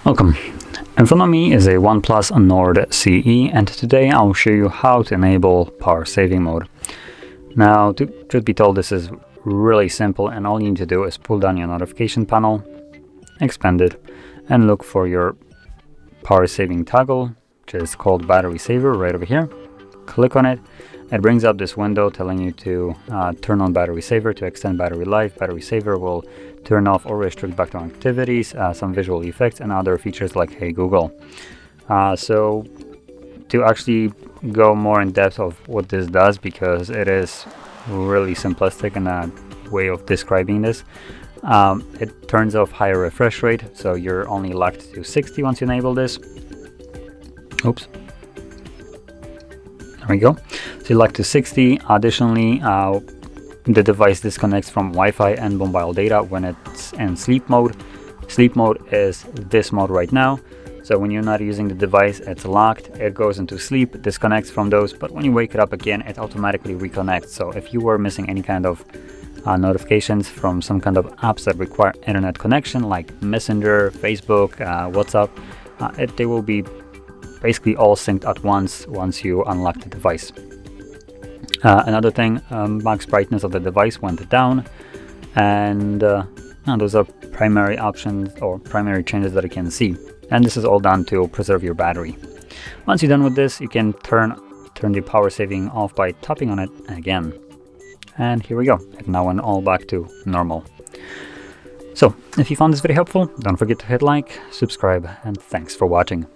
Welcome. In front of me is a OnePlus Nord CE, and today I'll show you how to enable power saving mode. Now, truth be told, this is really simple, and all you need to do is pull down your notification panel, expand it, and look for your power saving toggle, which is called battery saver right over here. Click on it. It brings up this window telling you to turn on battery saver to extend battery life. Battery saver will turn off or restrict background activities, some visual effects, and other features like Hey Google. So to actually go more in depth of what this does, because it is really simplistic in a way of describing this, it turns off higher refresh rate, so you're only locked to 60 once you enable this. Oops. There we go. So you lock to 60. Additionally, the device disconnects from Wi-Fi and mobile data when it's in sleep mode. Sleep mode is this mode right now. So when you're not using the device, it's locked. It goes into sleep, disconnects from those, but when you wake it up again, it automatically reconnects. So if you were missing any kind of notifications from some kind of apps that require internet connection, like Messenger, Facebook, WhatsApp, they will be basically all synced at once you unlock the device. Another thing, max brightness of the device went down, and those are primary options or primary changes that you can see. And this is all done to preserve your battery. Once you're done with this, you can turn the power saving off by tapping on it again. And here we go. It now went all back to normal. So if you found this video helpful, don't forget to hit like, subscribe, and thanks for watching.